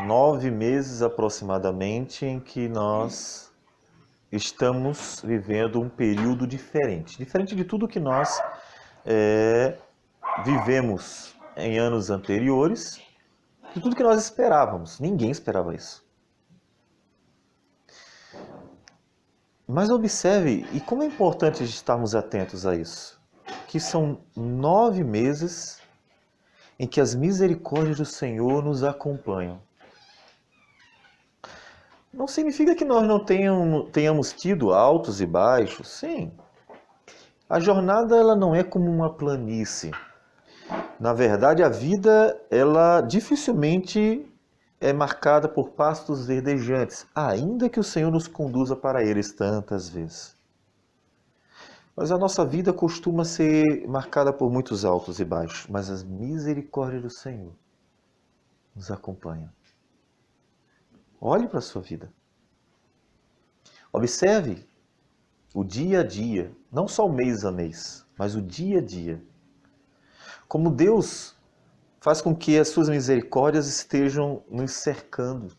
9 meses aproximadamente em que nós estamos vivendo um período diferente. Diferente de tudo que nós vivemos em anos anteriores, de tudo que nós esperávamos. Ninguém esperava isso. Mas observe, e como é importante estarmos atentos a isso, que são 9 meses em que as misericórdias do Senhor nos acompanham. Não significa que nós não tenhamos tido altos e baixos, sim. A jornada ela não é como uma planície. Na verdade, a vida ela dificilmente é marcada por pastos verdejantes, ainda que o Senhor nos conduza para eles tantas vezes. Mas a nossa vida costuma ser marcada por muitos altos e baixos, mas as misericórdias do Senhor nos acompanham. Olhe para a sua vida. Observe o dia a dia, não só o mês a mês, mas o dia a dia. Como Deus faz com que as suas misericórdias estejam nos cercando.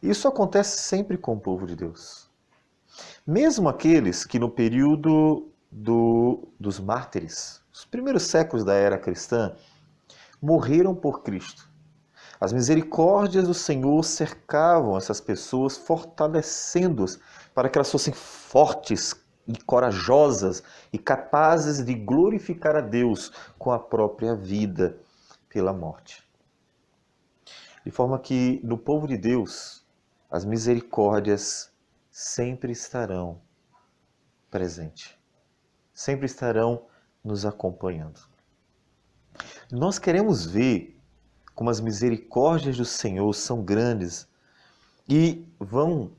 Isso acontece sempre com o povo de Deus. Mesmo aqueles que no período dos mártires, os primeiros séculos da era cristã, morreram por Cristo. As misericórdias do Senhor cercavam essas pessoas, fortalecendo-as para que elas fossem fortes e corajosas e capazes de glorificar a Deus com a própria vida pela morte. De forma que no povo de Deus, as misericórdias sempre estarão presentes, sempre estarão nos acompanhando. Nós queremos ver como as misericórdias do Senhor são grandes e vão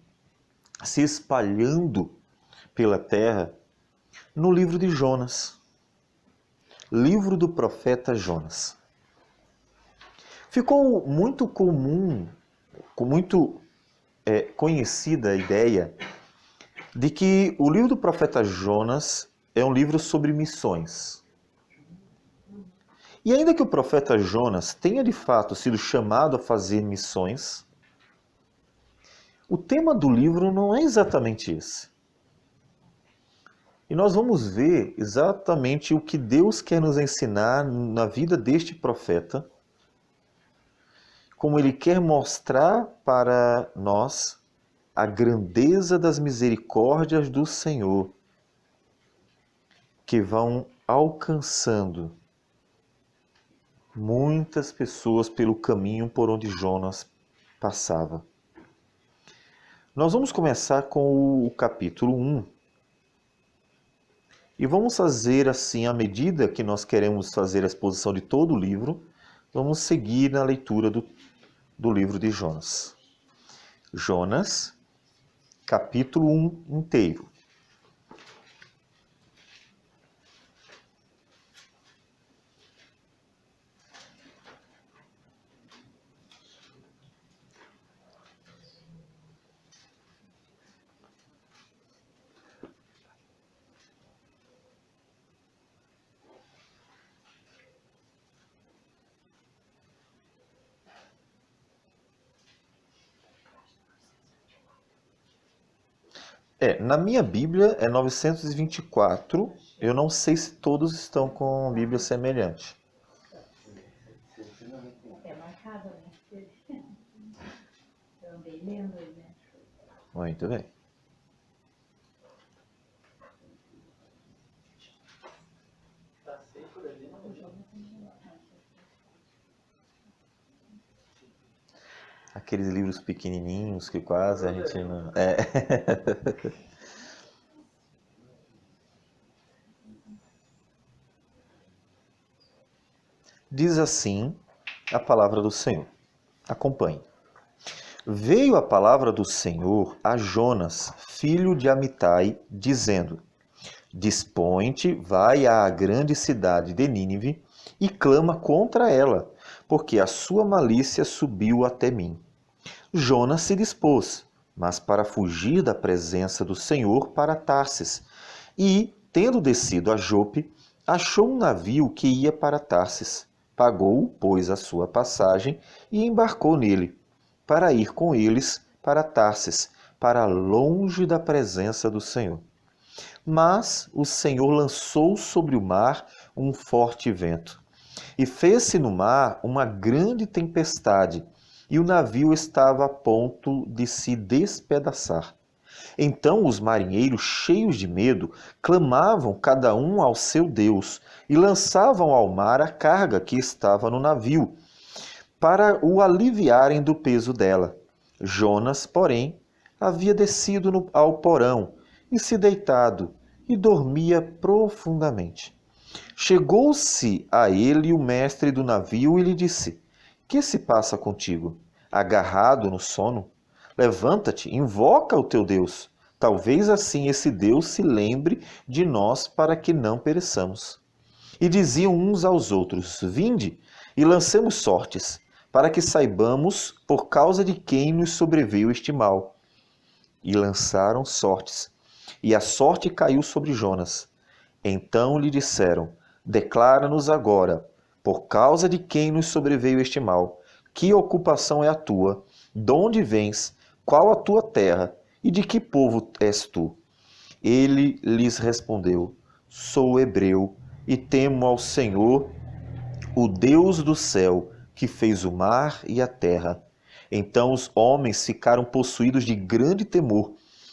se espalhando pela terra no livro de Jonas, livro do profeta Jonas. Ficou muito comum, muito conhecida a ideia de que o livro do profeta Jonas é um livro sobre missões. E ainda que o profeta Jonas tenha de fato sido chamado a fazer missões, o tema do livro não é exatamente esse. E nós vamos ver exatamente o que Deus quer nos ensinar na vida deste profeta, como ele quer mostrar para nós a grandeza das misericórdias do Senhor, que vão alcançando muitas pessoas pelo caminho por onde Jonas passava. Nós vamos começar com o capítulo 1. E vamos fazer assim, à medida que nós queremos fazer a exposição de todo o livro, vamos seguir na leitura do livro de Jonas. Jonas, capítulo 1 inteiro. Na minha Bíblia é 924. Eu não sei se todos estão com Bíblia semelhante. É marcado, né? Eu andei lendo aí, né? Muito bem. Aqueles livros pequenininhos que quase a gente não... Diz assim a palavra do Senhor. Acompanhe. Veio a palavra do Senhor a Jonas, filho de Amitai, dizendo: Dispõe-te, vai à grande cidade de Nínive e clama contra ela, porque a sua malícia subiu até mim. Jonas se dispôs, mas para fugir da presença do Senhor para Tarsis, e, tendo descido a Jope, achou um navio que ia para Tarsis. Pagou, pois, a sua passagem e embarcou nele, para ir com eles para Tarsis, para longe da presença do Senhor. Mas o Senhor lançou sobre o mar um forte vento, e fez-se no mar uma grande tempestade, e o navio estava a ponto de se despedaçar. Então os marinheiros, cheios de medo, clamavam cada um ao seu Deus e lançavam ao mar a carga que estava no navio, para o aliviarem do peso dela. Jonas, porém, havia descido ao porão e se deitado, e dormia profundamente. Chegou-se a ele o mestre do navio e lhe disse: Que se passa contigo? Agarrado no sono? Levanta-te, invoca o teu Deus. Talvez assim esse Deus se lembre de nós para que não pereçamos. E diziam uns aos outros: Vinde e lancemos sortes, para que saibamos por causa de quem nos sobreveio este mal. E lançaram sortes, e a sorte caiu sobre Jonas. Então lhe disseram: Declara-nos agora, por causa de quem nos sobreveio este mal, que ocupação é a tua, de onde vens, qual a tua terra, e de que povo és tu? Ele lhes respondeu: Sou hebreu, e temo ao Senhor, o Deus do céu, que fez o mar e a terra. Então os homens ficaram possuídos de grande temor,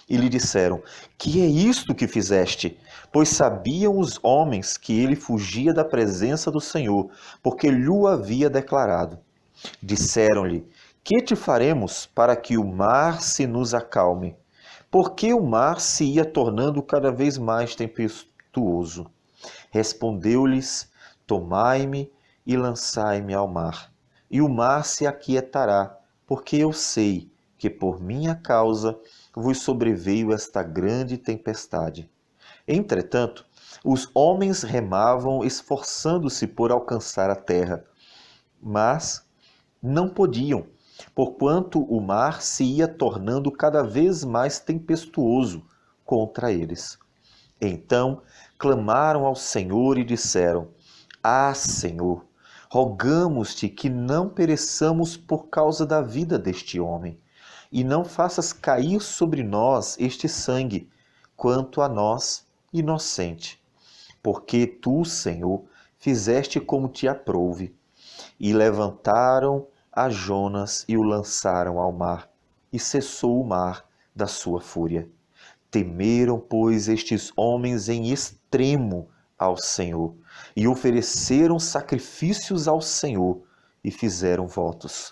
e lhe disseram: Que é isto que fizeste? Pois sabiam os homens que ele fugia da presença do Senhor, porque lhe havia declarado. Disseram-lhe: Que te faremos para que o mar se nos acalme? Porque o mar se ia tornando cada vez mais tempestuoso. Respondeu-lhes: Tomai-me e lançai-me ao mar, e o mar se aquietará, porque eu sei que por minha causa vos sobreveio esta grande tempestade. Entretanto, os homens remavam, esforçando-se por alcançar a terra, mas não podiam, porquanto o mar se ia tornando cada vez mais tempestuoso contra eles. Então clamaram ao Senhor e disseram: Ah, Senhor, rogamos-te que não pereçamos por causa da vida deste homem, e não faças cair sobre nós este sangue, quanto a nós, inocente. Porque tu, Senhor, fizeste como te aprouve. E levantaram a Jonas e o lançaram ao mar, e cessou o mar da sua fúria. Temeram, pois, estes homens em extremo ao Senhor, e ofereceram sacrifícios ao Senhor, e fizeram votos.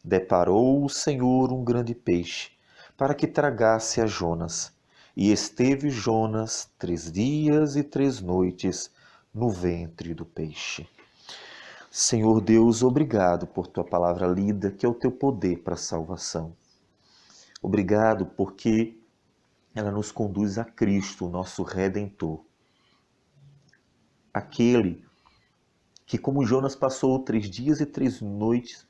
Deparou o Senhor um grande peixe, para que tragasse a Jonas. E esteve Jonas 3 dias e 3 noites no ventre do peixe. Senhor Deus, obrigado por tua palavra lida, que é o teu poder para a salvação. Obrigado porque ela nos conduz a Cristo, o nosso Redentor. Aquele que, como Jonas, passou 3 dias e 3 noites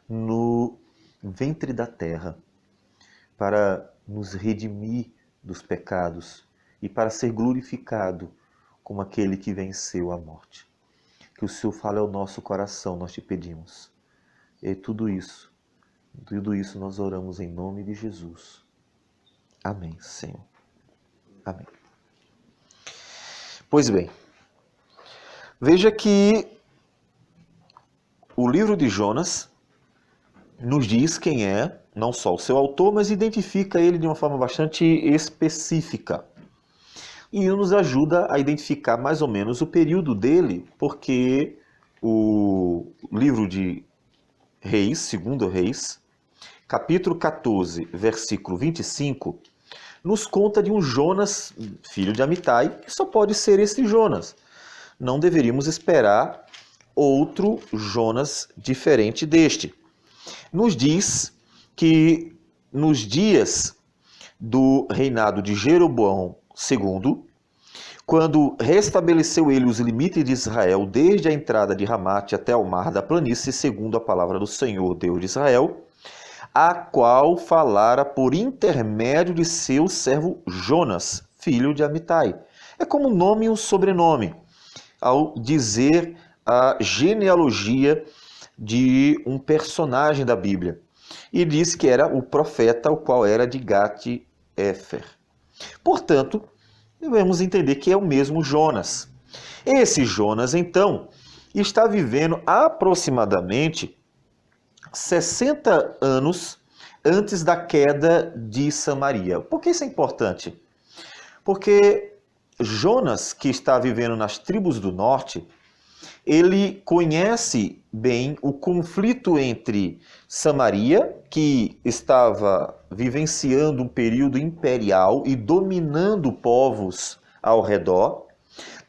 no ventre da terra, para nos redimir dos pecados e para ser glorificado como aquele que venceu a morte. Que o Senhor fale ao nosso coração, nós te pedimos. E tudo isso nós oramos em nome de Jesus. Amém, Senhor. Amém. Pois bem, veja que o livro de Jonas nos diz quem é, não só o seu autor, mas identifica ele de uma forma bastante específica. E nos ajuda a identificar mais ou menos o período dele, porque o livro de Reis, segundo Reis, capítulo 14, versículo 25, nos conta de um Jonas, filho de Amitai, que só pode ser esse Jonas. Não deveríamos esperar outro Jonas diferente deste. Nos diz que nos dias do reinado de Jeroboão II, quando restabeleceu ele os limites de Israel desde a entrada de Ramate até o mar da planície, segundo a palavra do Senhor, Deus de Israel, a qual falara por intermédio de seu servo Jonas, filho de Amitai. É como um nome e um sobrenome, ao dizer a genealogia de um personagem da Bíblia. E disse que era o profeta, o qual era de Gat-Hefer. Portanto, devemos entender que é o mesmo Jonas. Esse Jonas, então, está vivendo aproximadamente 60 anos antes da queda de Samaria. Por que isso é importante? Porque Jonas, que está vivendo nas tribos do norte, ele conhece bem o conflito entre Samaria, que estava vivenciando um período imperial e dominando povos ao redor,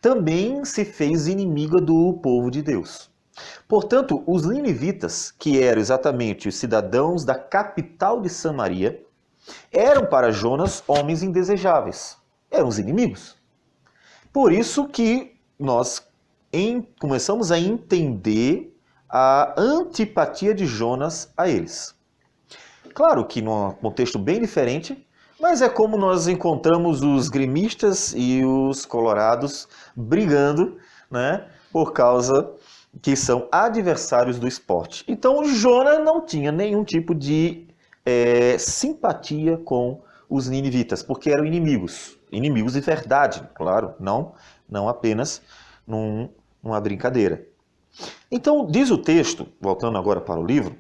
também se fez inimiga do povo de Deus. Portanto, os ninivitas, que eram exatamente os cidadãos da capital de Samaria, eram para Jonas homens indesejáveis, eram os inimigos. Por isso que nós começamos a entender a antipatia de Jonas a eles. Claro que num contexto bem diferente, mas é como nós encontramos os gremistas e os colorados brigando, né, por causa que são adversários do esporte. Então Jonas não tinha nenhum tipo de simpatia com os ninivitas, porque eram inimigos de verdade, claro, não apenas numa brincadeira. Então, diz o texto, voltando agora para o livro,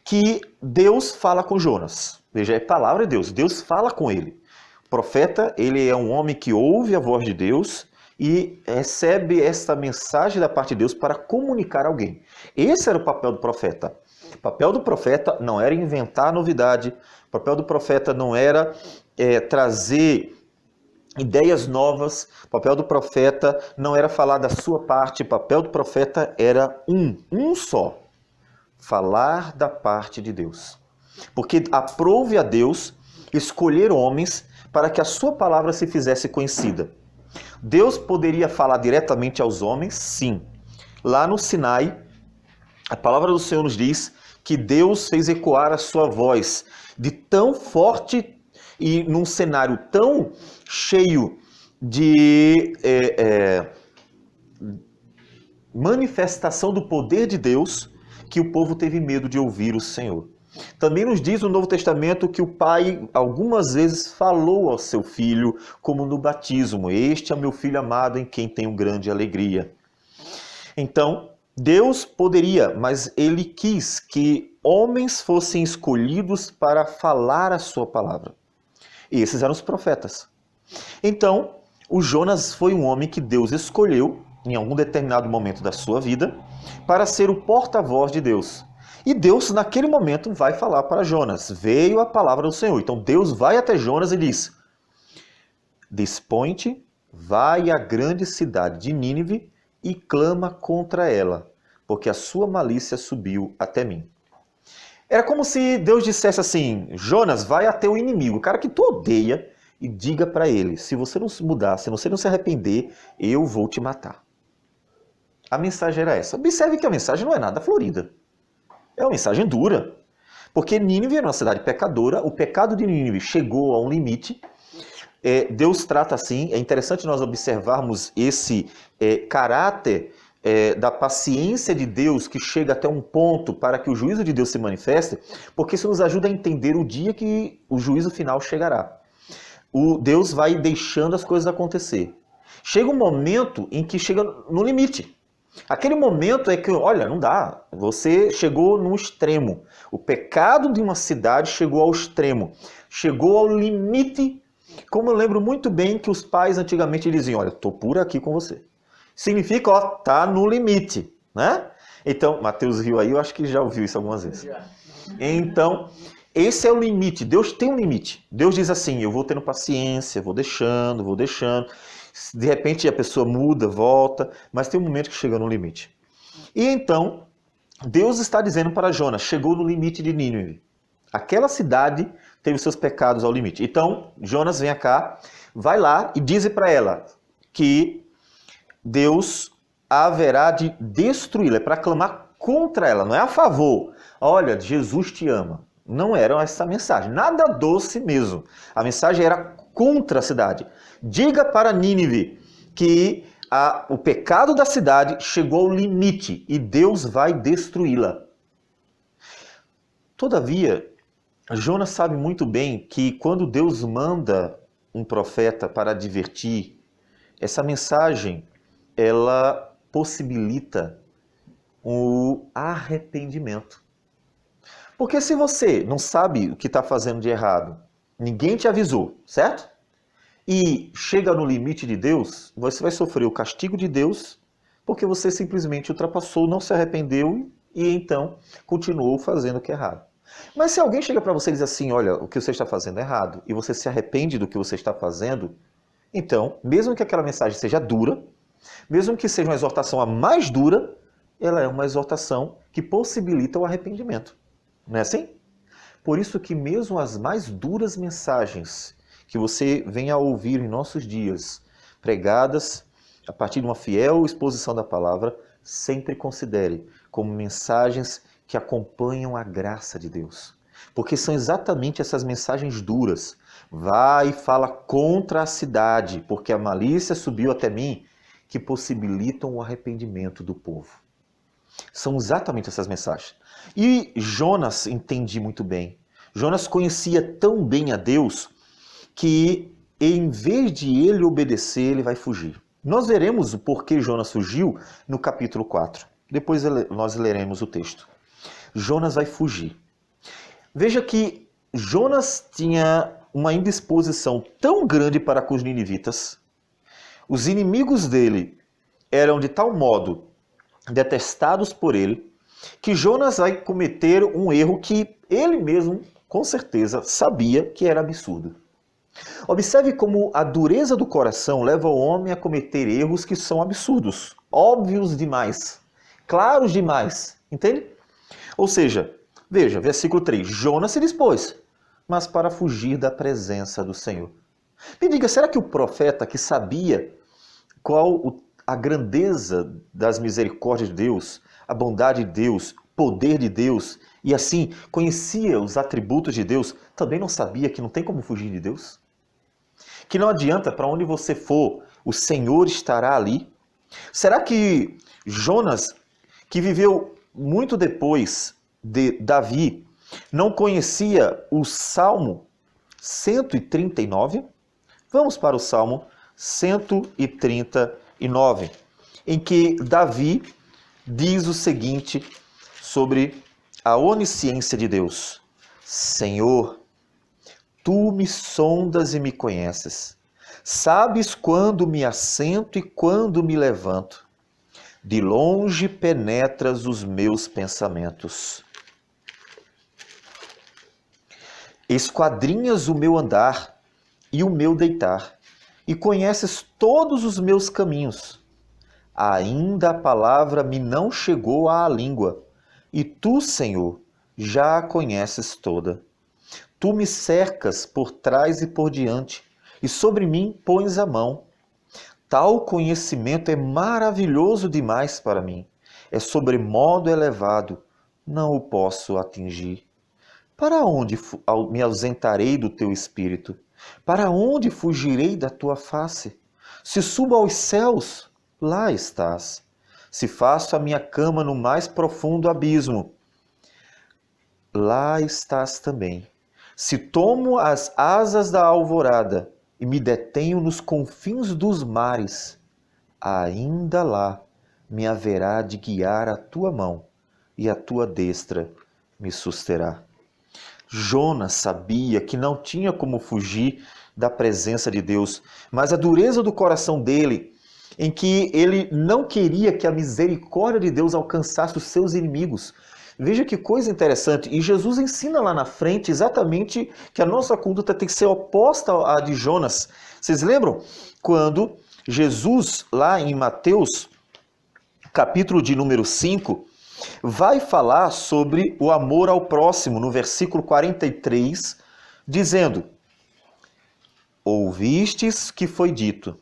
que Deus fala com Jonas. Veja, é palavra de Deus. Deus fala com ele. O profeta, ele é um homem que ouve a voz de Deus e recebe essa mensagem da parte de Deus para comunicar a alguém. Esse era o papel do profeta. O papel do profeta não era inventar novidade. O papel do profeta não era trazer ideias novas. O papel do profeta não era falar da sua parte. O papel do profeta era um só. Falar da parte de Deus. Porque aprove a Deus escolher homens para que a sua palavra se fizesse conhecida. Deus poderia falar diretamente aos homens? Sim. Lá no Sinai, a palavra do Senhor nos diz que Deus fez ecoar a sua voz de tão forte e num cenário tão cheio de manifestação do poder de Deus que o povo teve medo de ouvir o Senhor. Também nos diz no Novo Testamento que o pai algumas vezes falou ao seu filho, como no batismo: "Este é meu filho amado em quem tenho grande alegria". Então, Deus poderia, mas ele quis que homens fossem escolhidos para falar a sua palavra. E esses eram os profetas. Então, o Jonas foi um homem que Deus escolheu em algum determinado momento da sua vida para ser o porta-voz de Deus. E Deus, naquele momento, vai falar para Jonas. Veio a palavra do Senhor. Então Deus vai até Jonas e diz: "Dispõe-te, vai à grande cidade de Nínive e clama contra ela, porque a sua malícia subiu até mim." Era como se Deus dissesse assim: Jonas, vai até o inimigo, o cara que tu odeia, e diga para ele: se você não se mudar, se você não se arrepender, eu vou te matar. A mensagem era essa. Observe que a mensagem não é nada florida. É uma mensagem dura. Porque Nínive era uma cidade pecadora, o pecado de Nínive chegou a um limite. Deus trata assim, é interessante nós observarmos esse caráter da paciência de Deus que chega até um ponto para que o juízo de Deus se manifeste, porque isso nos ajuda a entender o dia que o juízo final chegará. Deus vai deixando as coisas acontecer. Chega um momento em que chega no limite. Aquele momento é que, olha, não dá. Você chegou no extremo. O pecado de uma cidade chegou ao extremo. Chegou ao limite. Como eu lembro muito bem que os pais antigamente diziam: olha, estou por aqui com você. Significa, ó, tá no limite, né? Então, Mateus riu aí, eu acho que já ouviu isso algumas vezes. Então, esse é o limite. Deus tem um limite. Deus diz assim: eu vou tendo paciência, vou deixando. De repente a pessoa muda, volta, mas tem um momento que chega no limite. E então, Deus está dizendo para Jonas: chegou no limite de Nínive. Aquela cidade teve seus pecados ao limite. Então, Jonas, vem cá, vai lá e diz para ela que Deus haverá de destruí-la. É para clamar contra ela, não é a favor. Olha, Jesus te ama. Não era essa mensagem, nada doce mesmo. A mensagem era contra a cidade. Diga para Nínive que o pecado da cidade chegou ao limite e Deus vai destruí-la. Todavia, Jonas sabe muito bem que quando Deus manda um profeta para advertir, essa mensagem, ela possibilita o arrependimento. Porque se você não sabe o que está fazendo de errado, ninguém te avisou, certo? E chega no limite de Deus, você vai sofrer o castigo de Deus, porque você simplesmente ultrapassou, não se arrependeu e então continuou fazendo o que é errado. Mas se alguém chega para você e diz assim, olha, o que você está fazendo é errado, e você se arrepende do que você está fazendo, então, mesmo que aquela mensagem seja dura, mesmo que seja uma exortação a mais dura, ela é uma exortação que possibilita o arrependimento. Não é assim? Por isso que mesmo as mais duras mensagens que você venha a ouvir em nossos dias, pregadas a partir de uma fiel exposição da palavra, sempre considere como mensagens que acompanham a graça de Deus. Porque são exatamente essas mensagens duras. Vai e fala contra a cidade, porque a malícia subiu até mim, que possibilitam o arrependimento do povo. São exatamente essas mensagens. E Jonas entendia muito bem. Jonas conhecia tão bem a Deus que, em vez de ele obedecer, ele vai fugir. Nós veremos o porquê Jonas fugiu no capítulo 4. Depois nós leremos o texto. Jonas vai fugir. Veja que Jonas tinha uma indisposição tão grande para com os ninivitas. Os inimigos dele eram de tal modo detestados por ele, que Jonas vai cometer um erro que ele mesmo, com certeza, sabia que era absurdo. Observe como a dureza do coração leva o homem a cometer erros que são absurdos, óbvios demais, claros demais, entende? Ou seja, veja, versículo 3, Jonas se dispôs, mas para fugir da presença do Senhor. Me diga, será que o profeta que sabia qual a grandeza das misericórdias de Deus, a bondade de Deus, poder de Deus, e assim conhecia os atributos de Deus, também não sabia que não tem como fugir de Deus? Que não adianta, para onde você for, o Senhor estará ali? Será que Jonas, que viveu muito depois de Davi, não conhecia o Salmo 139? Vamos para o Salmo 139, em que Davi diz o seguinte sobre a onisciência de Deus. Senhor, tu me sondas e me conheces. Sabes quando me assento e quando me levanto. De longe penetras os meus pensamentos. Esquadrinhas o meu andar e o meu deitar, e conheces todos os meus caminhos. Ainda a palavra me não chegou à língua, e tu, Senhor, já a conheces toda. Tu me cercas por trás e por diante, e sobre mim pões a mão. Tal conhecimento é maravilhoso demais para mim, é sobremodo elevado, não o posso atingir. Para onde me ausentarei do teu espírito? Para onde fugirei da tua face? Se subo aos céus, lá estás. Se faço a minha cama no mais profundo abismo, lá estás também. Se tomo as asas da alvorada e me detenho nos confins dos mares, ainda lá me haverá de guiar a tua mão e a tua destra me susterá. Jonas sabia que não tinha como fugir da presença de Deus, mas a dureza do coração dele, em que ele não queria que a misericórdia de Deus alcançasse os seus inimigos. Veja que coisa interessante, e Jesus ensina lá na frente exatamente que a nossa conduta tem que ser oposta à de Jonas. Vocês lembram? Quando Jesus, lá em Mateus, capítulo de número 5, vai falar sobre o amor ao próximo, no versículo 43, dizendo: Ouvistes que foi dito,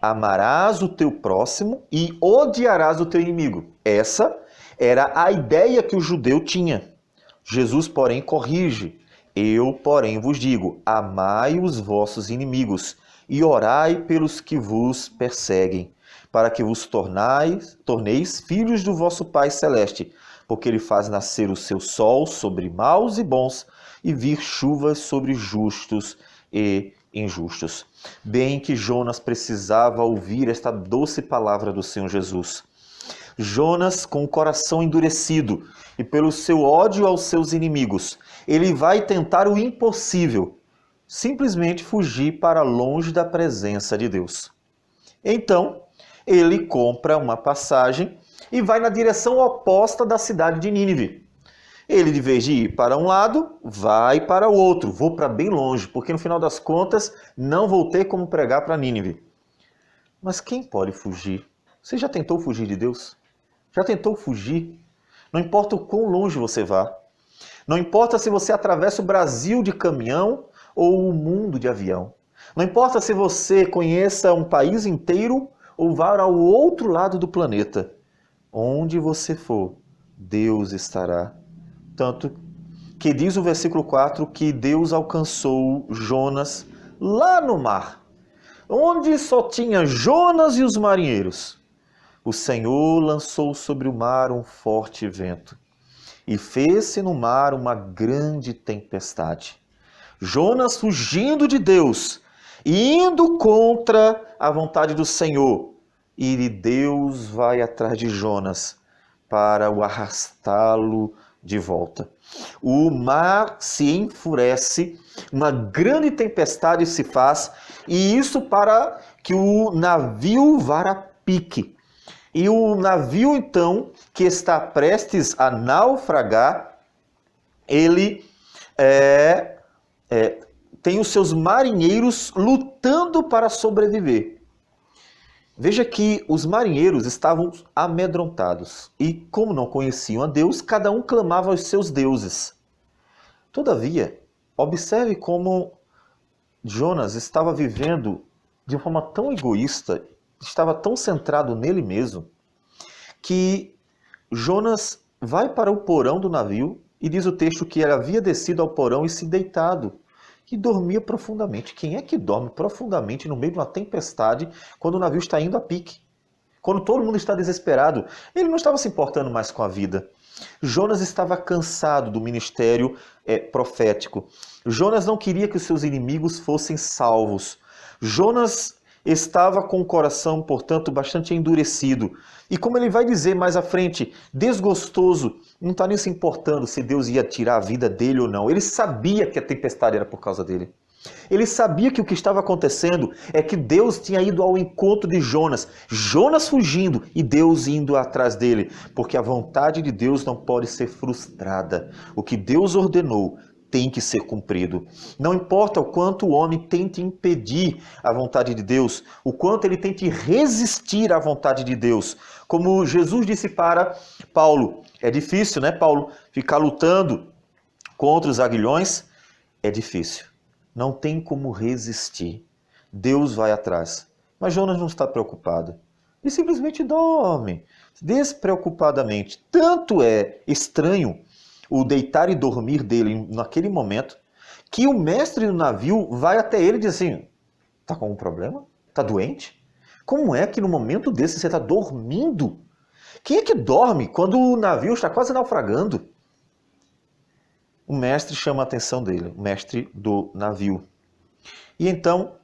amarás o teu próximo e odiarás o teu inimigo. Essa era a ideia que o judeu tinha. Jesus, porém, corrige. Eu, porém, vos digo, amai os vossos inimigos e orai pelos que vos perseguem, para que vos torneis filhos do vosso Pai Celeste, porque ele faz nascer o seu sol sobre maus e bons, e vir chuvas sobre justos e injustos. Bem que Jonas precisava ouvir esta doce palavra do Senhor Jesus. Jonas, com o coração endurecido e pelo seu ódio aos seus inimigos, ele vai tentar o impossível, simplesmente fugir para longe da presença de Deus. Então, ele compra uma passagem e vai na direção oposta da cidade de Nínive. Ele, de vez de ir para um lado, vai para o outro. Vou para bem longe, porque no final das contas não vou ter como pregar para Nínive. Mas quem pode fugir? Você já tentou fugir de Deus? Já tentou fugir? Não importa o quão longe você vá. Não importa se você atravessa o Brasil de caminhão ou o mundo de avião. Não importa se você conheça um país inteiro ou vá ao outro lado do planeta. Onde você for, Deus estará. Tanto que diz o versículo 4 que Deus alcançou Jonas lá no mar, onde só tinha Jonas e os marinheiros. O Senhor lançou sobre o mar um forte vento e fez-se no mar uma grande tempestade. Jonas fugindo de Deus e indo contra a vontade do Senhor. E Deus vai atrás de Jonas para o arrastá-lo de volta. O mar se enfurece, uma grande tempestade se faz, e isso para que o navio vá a pique. E o navio, então, que está prestes a naufragar, ele tem os seus marinheiros lutando para sobreviver. Veja que os marinheiros estavam amedrontados e, como não conheciam a Deus, cada um clamava aos seus deuses. Todavia, observe como Jonas estava vivendo de uma forma tão egoísta, estava tão centrado nele mesmo, que Jonas vai para o porão do navio e diz o texto que ele havia descido ao porão e se deitado. E dormia profundamente. Quem é que dorme profundamente no meio de uma tempestade quando o navio está indo a pique? Quando todo mundo está desesperado? Ele não estava se importando mais com a vida. Jonas estava cansado do ministério profético. Jonas não queria que os seus inimigos fossem salvos. Jonas estava com o coração, portanto, bastante endurecido. E como ele vai dizer mais à frente, desgostoso, não está nem se importando se Deus ia tirar a vida dele ou não. Ele sabia que a tempestade era por causa dele. Ele sabia que o que estava acontecendo é que Deus tinha ido ao encontro de Jonas. Jonas fugindo e Deus indo atrás dele. Porque a vontade de Deus não pode ser frustrada. O que Deus ordenou tem que ser cumprido. Não importa o quanto o homem tente impedir a vontade de Deus, o quanto ele tente resistir à vontade de Deus. Como Jesus disse para Paulo, é difícil, né, Paulo, ficar lutando contra os aguilhões? É difícil. Não tem como resistir. Deus vai atrás. Mas Jonas não está preocupado. Ele simplesmente dorme, despreocupadamente. Tanto é estranho o deitar e dormir dele naquele momento, que o mestre do navio vai até ele e diz assim, está com algum problema? Está doente? Como é que no momento desse você está dormindo? Quem é que dorme quando o navio está quase naufragando? O mestre chama a atenção dele, o mestre do navio. E então,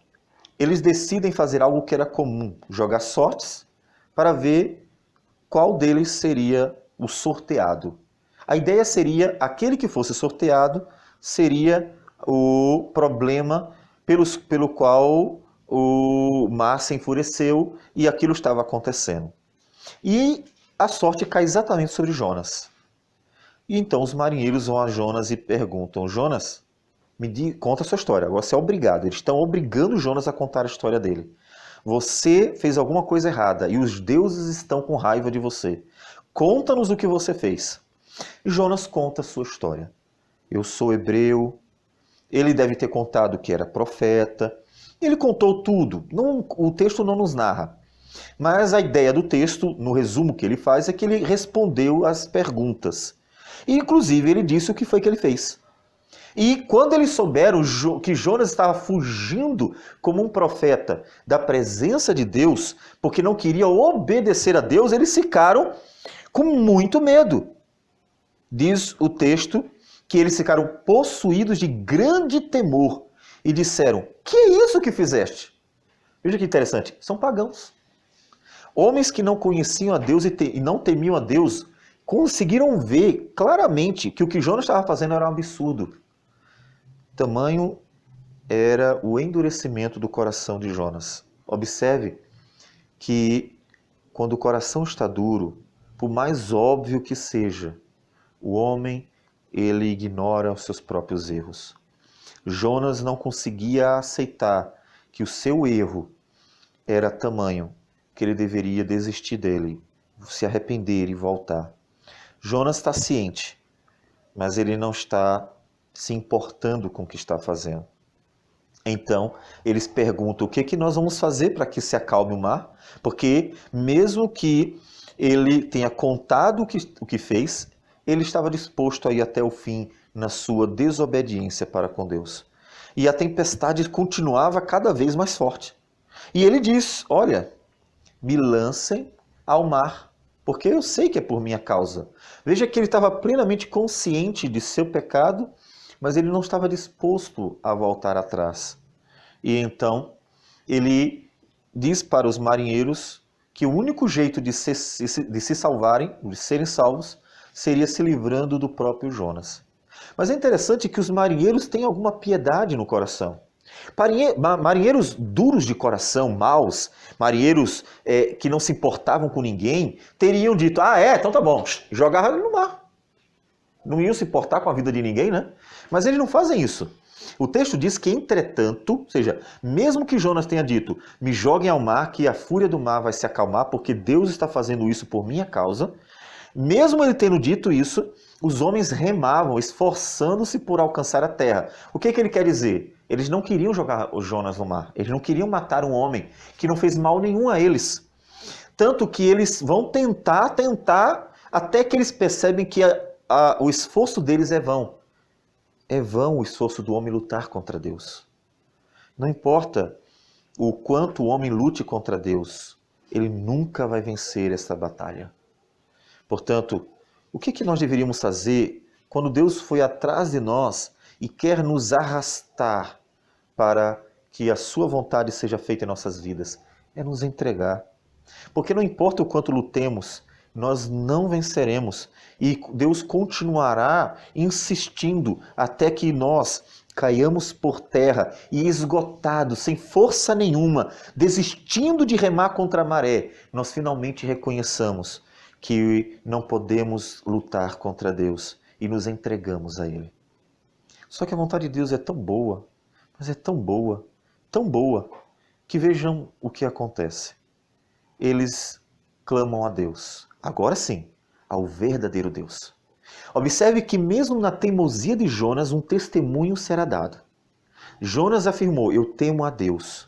eles decidem fazer algo que era comum, jogar sortes para ver qual deles seria o sorteado. A ideia seria, aquele que fosse sorteado, seria o problema pelo qual o mar se enfureceu e aquilo estava acontecendo. E a sorte cai exatamente sobre Jonas. E então os marinheiros vão a Jonas e perguntam, Jonas, conta a sua história. Agora você é obrigado, eles estão obrigando Jonas a contar a história dele. Você fez alguma coisa errada e os deuses estão com raiva de você. Conta-nos o que você fez. E Jonas conta a sua história. Eu sou hebreu, ele deve ter contado que era profeta, ele contou tudo, o texto não nos narra. Mas a ideia do texto, no resumo que ele faz, é que ele respondeu às perguntas. E inclusive ele disse o que foi que ele fez. E quando eles souberam que Jonas estava fugindo como um profeta da presença de Deus, porque não queria obedecer a Deus, eles ficaram com muito medo. Diz o texto que eles ficaram possuídos de grande temor e disseram: que é isso que fizeste? Veja que interessante, são pagãos. Homens que não conheciam a Deus e não temiam a Deus conseguiram ver claramente que o que Jonas estava fazendo era um absurdo. Tamanho era o endurecimento do coração de Jonas. Observe que quando o coração está duro, por mais óbvio que seja, o homem, ele ignora os seus próprios erros. Jonas não conseguia aceitar que o seu erro era tamanho que ele deveria desistir dele, se arrepender e voltar. Jonas está ciente, mas ele não está se importando com o que está fazendo. Então, eles perguntam o que nós vamos fazer para que se acalme o mar? Porque mesmo que ele tenha contado o que fez, ele estava disposto a ir até o fim na sua desobediência para com Deus. E a tempestade continuava cada vez mais forte. E ele diz: olha, me lancem ao mar, porque eu sei que é por minha causa. Veja que ele estava plenamente consciente de seu pecado, mas ele não estava disposto a voltar atrás. E então ele diz para os marinheiros que o único jeito de se salvarem, de serem salvos, seria se livrando do próprio Jonas. Mas é interessante que os marinheiros têm alguma piedade no coração. Marinheiros duros de coração, maus, marinheiros que não se importavam com ninguém, teriam dito: então tá bom, jogava ele no mar. Não iam se importar com a vida de ninguém, né? Mas eles não fazem isso. O texto diz que, entretanto, ou seja, mesmo que Jonas tenha dito: me joguem ao mar, que a fúria do mar vai se acalmar, porque Deus está fazendo isso por minha causa. Mesmo ele tendo dito isso, os homens remavam, esforçando-se por alcançar a terra. O que ele quer dizer? Eles não queriam jogar o Jonas no mar. Eles não queriam matar um homem que não fez mal nenhum a eles. Tanto que eles vão tentar, até que eles percebem que o esforço deles é vão. É vão o esforço do homem lutar contra Deus. Não importa o quanto o homem lute contra Deus, ele nunca vai vencer essa batalha. Portanto, o que nós deveríamos fazer quando Deus foi atrás de nós e quer nos arrastar para que a sua vontade seja feita em nossas vidas? É nos entregar. Porque não importa o quanto lutemos, nós não venceremos. E Deus continuará insistindo até que nós caiamos por terra e esgotados, sem força nenhuma, desistindo de remar contra a maré, nós finalmente reconheçamos que não podemos lutar contra Deus e nos entregamos a Ele. Só que a vontade de Deus é tão boa, mas é tão boa, que vejam o que acontece. Eles clamam a Deus, agora sim, ao verdadeiro Deus. Observe que mesmo na teimosia de Jonas, um testemunho será dado. Jonas afirmou: eu temo a Deus.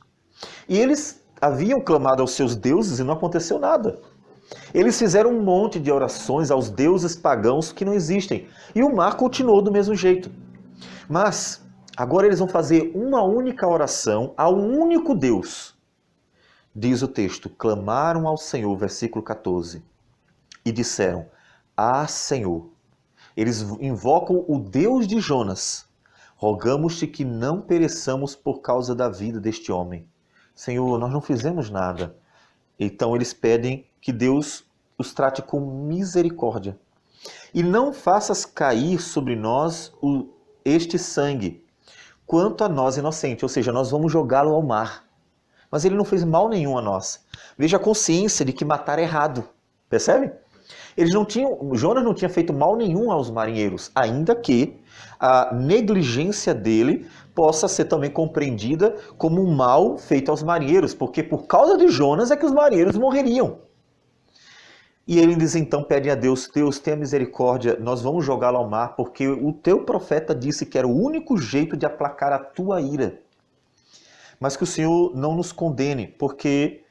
E eles haviam clamado aos seus deuses e não aconteceu nada. Eles fizeram um monte de orações aos deuses pagãos que não existem. E o mar continuou do mesmo jeito. Mas agora eles vão fazer uma única oração ao único Deus. Diz o texto: clamaram ao Senhor, versículo 14, e disseram: Senhor. Eles invocam o Deus de Jonas. Rogamos-te que não pereçamos por causa da vida deste homem. Senhor, nós não fizemos nada. Então eles pedem que Deus os trate com misericórdia. E não faças cair sobre nós este sangue, quanto a nós inocentes. Ou seja, nós vamos jogá-lo ao mar. Mas ele não fez mal nenhum a nós. Veja a consciência de que matar é errado. Percebe? Jonas não tinha feito mal nenhum aos marinheiros, ainda que a negligência dele possa ser também compreendida como um mal feito aos marinheiros, porque por causa de Jonas é que os marinheiros morreriam. E eles então pedem a Deus: Deus, tenha misericórdia, nós vamos jogá-lo ao mar, porque o teu profeta disse que era o único jeito de aplacar a tua ira. Mas que o Senhor não nos condene, porque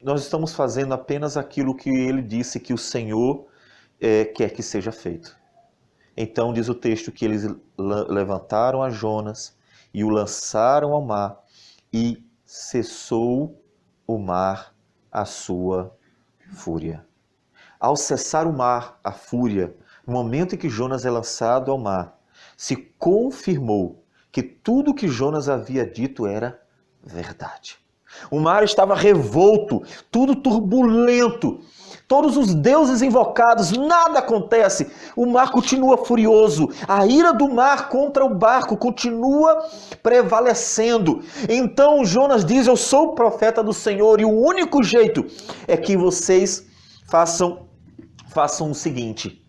nós estamos fazendo apenas aquilo que ele disse que o Senhor quer que seja feito. Então diz o texto que eles levantaram a Jonas e o lançaram ao mar, e cessou o mar a sua fúria. Ao cessar o mar, a fúria, no momento em que Jonas é lançado ao mar, se confirmou que tudo que Jonas havia dito era verdade. O mar estava revolto, tudo turbulento, todos os deuses invocados, nada acontece. O mar continua furioso, a ira do mar contra o barco continua prevalecendo. Então Jonas diz: eu sou o profeta do Senhor e o único jeito é que vocês façam o seguinte.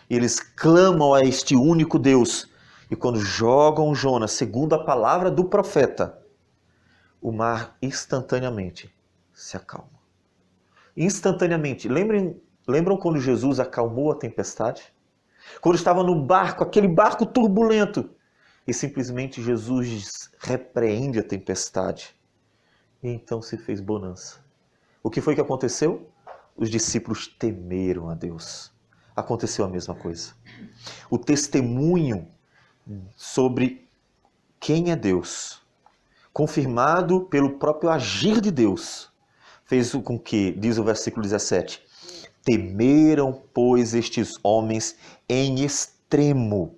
Eles clamam a este único Deus, e quando jogam Jonas segundo a palavra do profeta, o mar instantaneamente se acalma. Instantaneamente. Lembram quando Jesus acalmou a tempestade? Quando estava no barco, aquele barco turbulento, e simplesmente Jesus repreende a tempestade. E então se fez bonança. O que foi que aconteceu? Os discípulos temeram a Deus. Aconteceu a mesma coisa. O testemunho sobre quem é Deus, confirmado pelo próprio agir de Deus, fez com que, diz o versículo 17, temeram, pois, estes homens em extremo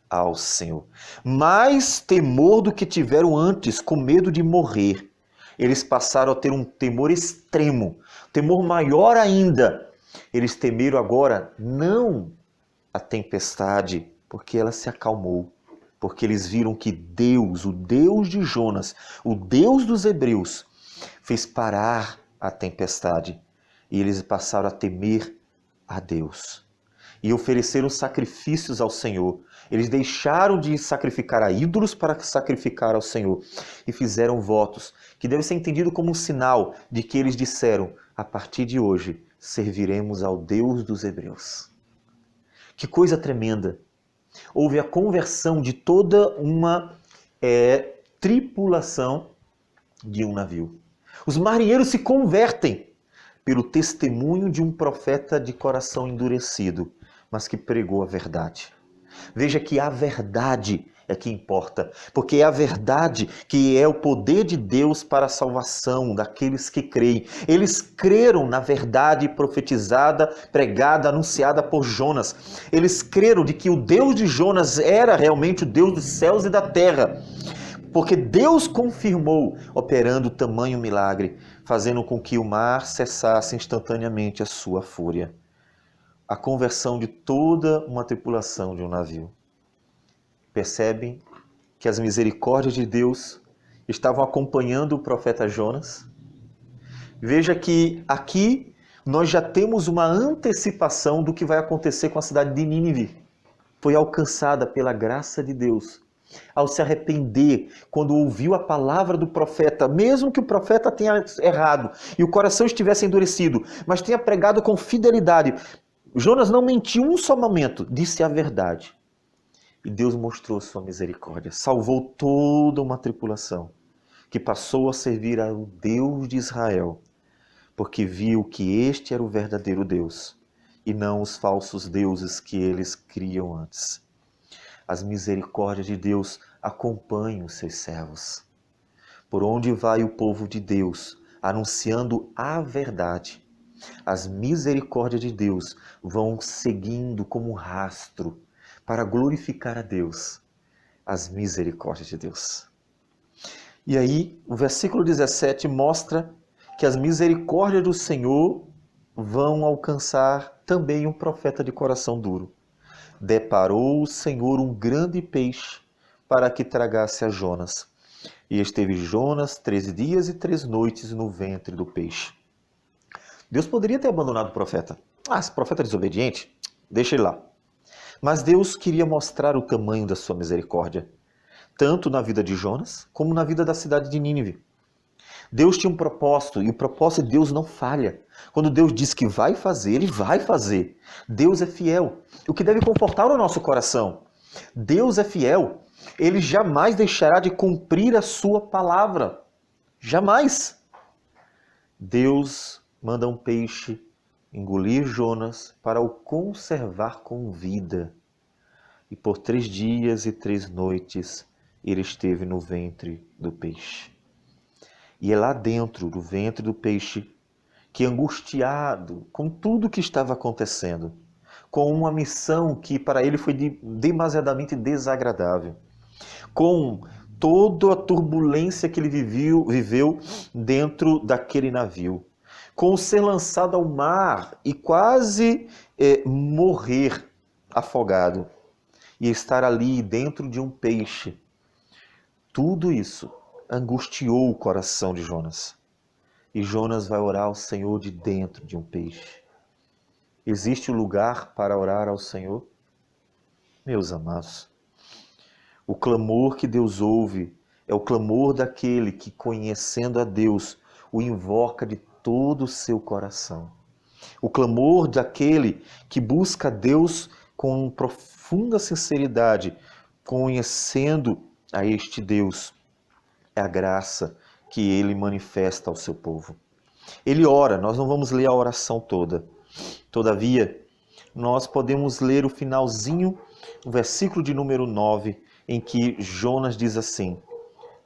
ao Senhor. Mais temor do que tiveram antes, com medo de morrer. Eles passaram a ter um temor extremo, temor maior ainda. Eles temeram agora não a tempestade, porque ela se acalmou. Porque eles viram que Deus, o Deus de Jonas, o Deus dos hebreus, fez parar a tempestade. E eles passaram a temer a Deus. E ofereceram sacrifícios ao Senhor. Eles deixaram de sacrificar a ídolos para sacrificar ao Senhor. E fizeram votos, que deve ser entendido como um sinal de que eles disseram: a partir de hoje, serviremos ao Deus dos hebreus. Que coisa tremenda! Houve a conversão de toda uma tripulação de um navio. Os marinheiros se convertem pelo testemunho de um profeta de coração endurecido, mas que pregou a verdade. Veja que a verdade é que importa, porque é a verdade que é o poder de Deus para a salvação daqueles que creem. Eles creram na verdade profetizada, pregada, anunciada por Jonas. Eles creram de que o Deus de Jonas era realmente o Deus dos céus e da terra, porque Deus confirmou, operando tamanho milagre, fazendo com que o mar cessasse instantaneamente a sua fúria. A conversão de toda uma tripulação de um navio. Percebem que as misericórdias de Deus estavam acompanhando o profeta Jonas? Veja que aqui nós já temos uma antecipação do que vai acontecer com a cidade de Nínive. Foi alcançada pela graça de Deus ao se arrepender, quando ouviu a palavra do profeta, mesmo que o profeta tenha errado e o coração estivesse endurecido, mas tenha pregado com fidelidade. Jonas não mentiu um só momento, disse a verdade. E Deus mostrou sua misericórdia, salvou toda uma tripulação que passou a servir ao Deus de Israel, porque viu que este era o verdadeiro Deus e não os falsos deuses que eles criam antes. As misericórdias de Deus acompanham os seus servos. Por onde vai o povo de Deus, anunciando a verdade, as misericórdias de Deus vão seguindo como rastro, para glorificar a Deus, as misericórdias de Deus. E aí, o versículo 17 mostra que as misericórdias do Senhor vão alcançar também um profeta de coração duro. Deparou o Senhor um grande peixe para que tragasse a Jonas. E esteve Jonas 3 dias e 3 noites no ventre do peixe. Deus poderia ter abandonado o profeta. Esse profeta é desobediente, deixa ele lá. Mas Deus queria mostrar o tamanho da sua misericórdia, tanto na vida de Jonas, como na vida da cidade de Nínive. Deus tinha um propósito, e o propósito de Deus não falha. Quando Deus diz que vai fazer, Ele vai fazer. Deus é fiel, o que deve confortar o nosso coração. Deus é fiel, Ele jamais deixará de cumprir a sua palavra. Jamais. Deus manda um peixe engolir Jonas para o conservar com vida. e por 3 dias e 3 noites ele esteve no ventre do peixe. E é lá dentro do ventre do peixe que, angustiado com tudo que estava acontecendo, com uma missão que para ele foi demasiadamente desagradável, com toda a turbulência que ele viveu dentro daquele navio, com ser lançado ao mar e quase morrer afogado, e estar ali dentro de um peixe, tudo isso angustiou o coração de Jonas. E Jonas vai orar ao Senhor de dentro de um peixe. Existe um lugar para orar ao Senhor? Meus amados, o clamor que Deus ouve é o clamor daquele que, conhecendo a Deus, o invoca de todo o seu coração. O clamor daquele que busca a Deus com profunda sinceridade, conhecendo a este Deus, é a graça que ele manifesta ao seu povo. Ele ora, nós não vamos ler a oração toda. Todavia, nós podemos ler o finalzinho, o versículo de número 9, em que Jonas diz assim: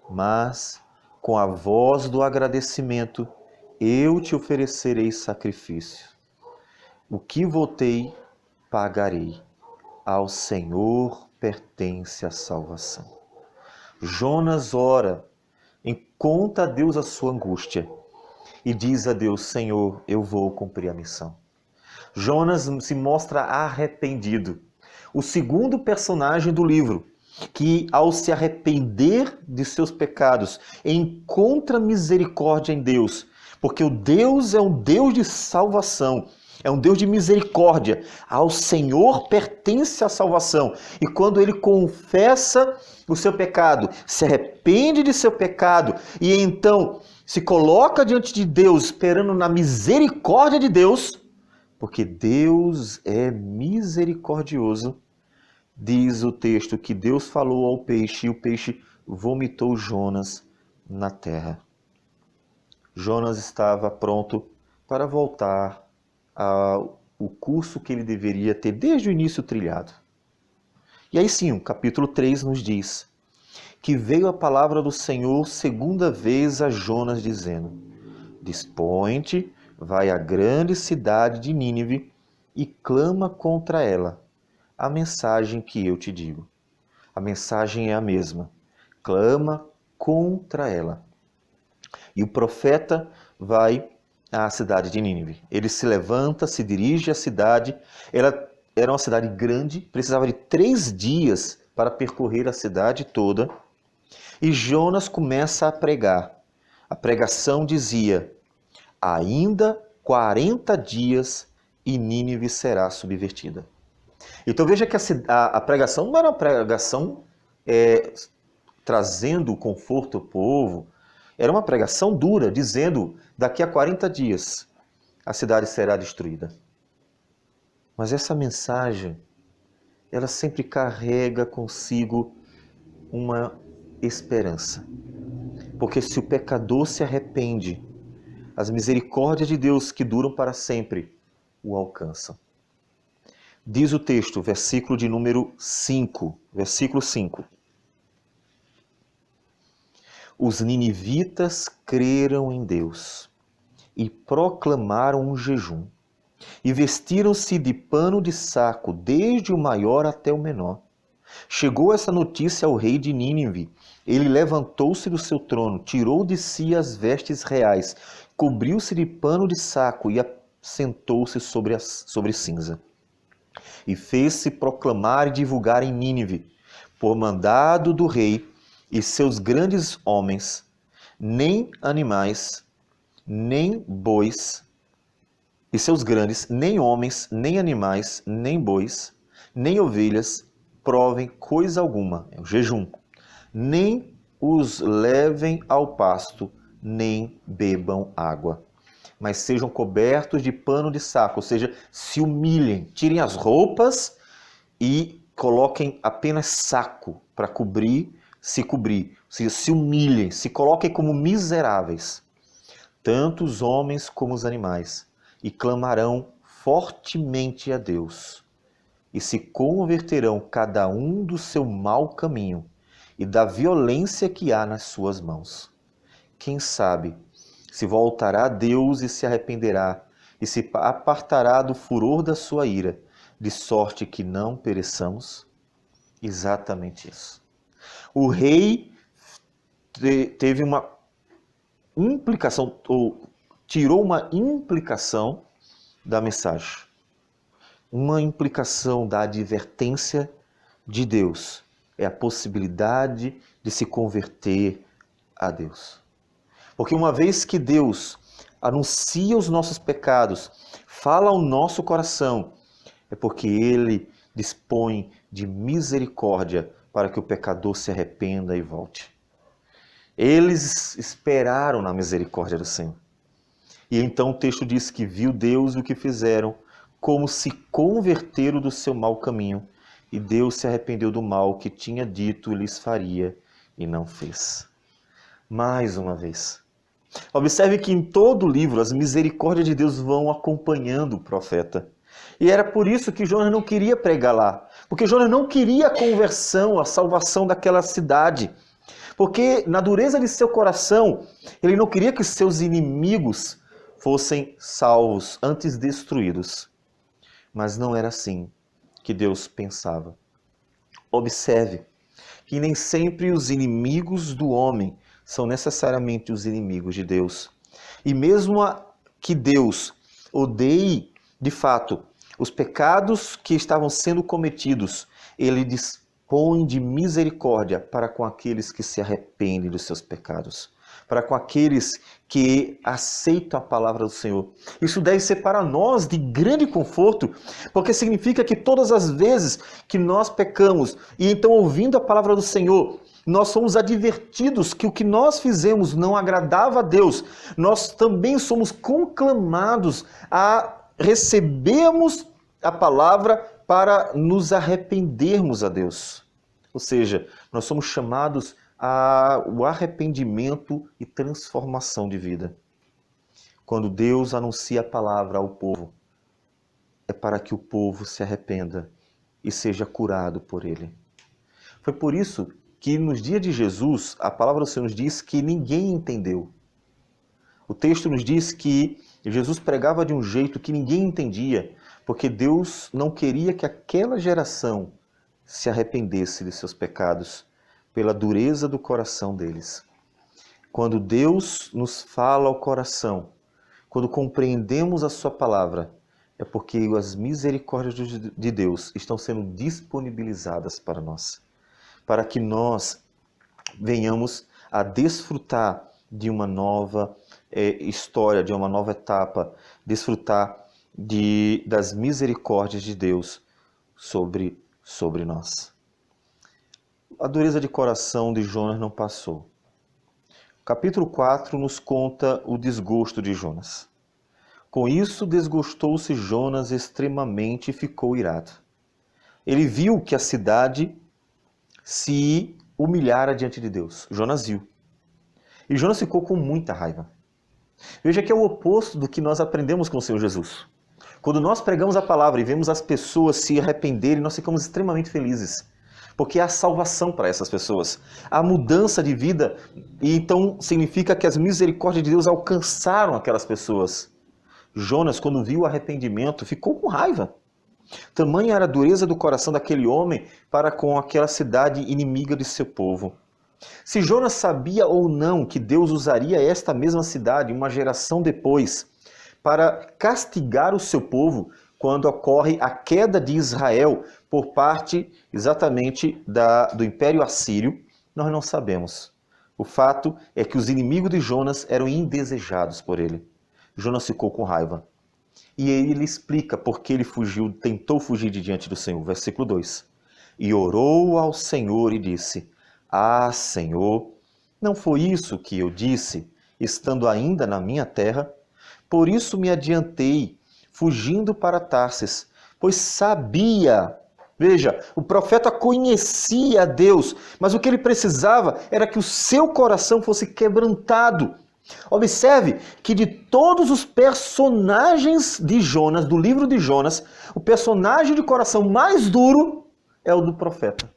mas com a voz do agradecimento eu te oferecerei sacrifício. O que votei, pagarei. Ao Senhor pertence a salvação. Jonas ora, conta a Deus a sua angústia e diz a Deus: Senhor, eu vou cumprir a missão. Jonas se mostra arrependido. O segundo personagem do livro, que ao se arrepender de seus pecados, encontra misericórdia em Deus, porque o Deus é um Deus de salvação, é um Deus de misericórdia. Ao Senhor pertence a salvação. E quando ele confessa o seu pecado, se arrepende de seu pecado e então se coloca diante de Deus, esperando na misericórdia de Deus, porque Deus é misericordioso, diz o texto que Deus falou ao peixe e o peixe vomitou Jonas na terra. Jonas estava pronto para voltar ao curso que ele deveria ter desde o início trilhado. E aí sim, o capítulo 3 nos diz que veio a palavra do Senhor segunda vez a Jonas, dizendo: dispõe-te, vai à grande cidade de Nínive e clama contra ela a mensagem que eu te digo. A mensagem é a mesma. Clama contra ela. E o profeta vai à cidade de Nínive. Ele se levanta, se dirige à cidade. Ela era uma cidade grande, precisava de 3 dias para percorrer a cidade toda. E Jonas começa a pregar. A pregação dizia: ainda 40 dias e Nínive será subvertida. Então veja que a pregação não era uma pregação trazendo conforto ao povo. Era uma pregação dura, dizendo: daqui a 40 dias a cidade será destruída. Mas essa mensagem, ela sempre carrega consigo uma esperança. Porque se o pecador se arrepende, as misericórdias de Deus que duram para sempre o alcançam. Diz o texto, versículo de número 5, versículo 5. Os ninivitas creram em Deus e proclamaram um jejum, e vestiram-se de pano de saco, desde o maior até o menor. Chegou essa notícia ao rei de Nínive. Ele levantou-se do seu trono, tirou de si as vestes reais, cobriu-se de pano de saco e assentou-se sobre cinza. E fez-se proclamar e divulgar em Nínive, por mandado do rei e seus grandes homens, nem animais, nem bois, e seus grandes, nem homens, nem animais, nem bois, nem ovelhas, provem coisa alguma, é o jejum, nem os levem ao pasto, nem bebam água, mas sejam cobertos de pano de saco, ou seja, se humilhem, tirem as roupas e coloquem apenas saco para se cobrir, se humilhem, se coloquem como miseráveis, tanto os homens como os animais, e clamarão fortemente a Deus. e se converterão cada um do seu mau caminho e da violência que há nas suas mãos. Quem sabe se voltará a Deus e se arrependerá e se apartará do furor da sua ira, de sorte que não pereçamos? Exatamente isso. O rei teve uma implicação, ou tirou uma implicação da mensagem. Uma implicação da advertência de Deus é a possibilidade de se converter a Deus. Porque uma vez que Deus anuncia os nossos pecados, fala ao nosso coração, é porque Ele dispõe de misericórdia para que o pecador se arrependa e volte. Eles esperaram na misericórdia do Senhor. E então o texto diz que viu Deus o que fizeram, como se converteram do seu mau caminho, e Deus se arrependeu do mal que tinha dito lhes faria e não fez. Mais uma vez, observe que em todo o livro as misericórdias de Deus vão acompanhando o profeta. E era por isso que Jonas não queria pregar lá, porque Jonas não queria a conversão, a salvação daquela cidade. Porque na dureza de seu coração, ele não queria que seus inimigos fossem salvos, antes destruídos. Mas não era assim que Deus pensava. Observe que nem sempre os inimigos do homem são necessariamente os inimigos de Deus. E mesmo que Deus odeie, de fato, os pecados que estavam sendo cometidos, Ele dispõe de misericórdia para com aqueles que se arrependem dos seus pecados, para com aqueles que aceitam a palavra do Senhor. Isso deve ser para nós de grande conforto, porque significa que todas as vezes que nós pecamos, e então ouvindo a palavra do Senhor, nós somos advertidos que o que nós fizemos não agradava a Deus, nós também somos conclamados a recebermos a palavra para nos arrependermos a Deus. Ou seja, nós somos chamados ao arrependimento e transformação de vida. Quando Deus anuncia a palavra ao povo, é para que o povo se arrependa e seja curado por Ele. Foi por isso que nos dias de Jesus, a palavra do Senhor nos diz que ninguém entendeu. O texto nos diz que Jesus pregava de um jeito que ninguém entendia, porque Deus não queria que aquela geração se arrependesse de seus pecados pela dureza do coração deles. Quando Deus nos fala ao coração, quando compreendemos a sua palavra, é porque as misericórdias de Deus estão sendo disponibilizadas para nós, para que nós venhamos a desfrutar de uma nova história, de uma nova etapa, desfrutar das misericórdias de Deus sobre nós. A dureza de coração de Jonas não passou. O capítulo 4 nos conta o desgosto de Jonas. Com isso, desgostou-se Jonas extremamente e ficou irado. Ele viu que a cidade se humilhara diante de Deus. Jonas viu. E Jonas ficou com muita raiva. Veja que é o oposto do que nós aprendemos com o Senhor Jesus. Quando nós pregamos a palavra e vemos as pessoas se arrependerem, nós ficamos extremamente felizes. Porque há salvação para essas pessoas. Há mudança de vida. E então significa que as misericórdias de Deus alcançaram aquelas pessoas. Jonas, quando viu o arrependimento, ficou com raiva. Tamanha era a dureza do coração daquele homem para com aquela cidade inimiga de seu povo. Se Jonas sabia ou não que Deus usaria esta mesma cidade, uma geração depois, para castigar o seu povo, quando ocorre a queda de Israel por parte exatamente do Império Assírio, nós não sabemos. O fato é que os inimigos de Jonas eram indesejados por ele. Jonas ficou com raiva. E ele explica por que ele tentou fugir de diante do Senhor. Versículo 2. E orou ao Senhor e disse: Ah, Senhor, não foi isso que eu disse, estando ainda na minha terra? Por isso me adiantei, fugindo para Tarsis, pois sabia. Veja, o profeta conhecia a Deus, mas o que ele precisava era que o seu coração fosse quebrantado. Observe que de todos os personagens de Jonas, do livro de Jonas, o personagem de coração mais duro é o do profeta,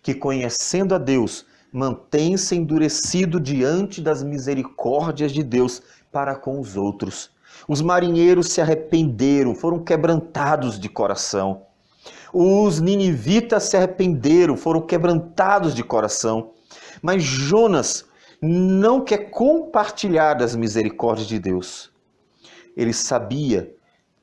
que conhecendo a Deus, mantém-se endurecido diante das misericórdias de Deus para com os outros. Os marinheiros se arrependeram, foram quebrantados de coração. Os ninivitas se arrependeram, foram quebrantados de coração. Mas Jonas não quer compartilhar das misericórdias de Deus. Ele sabia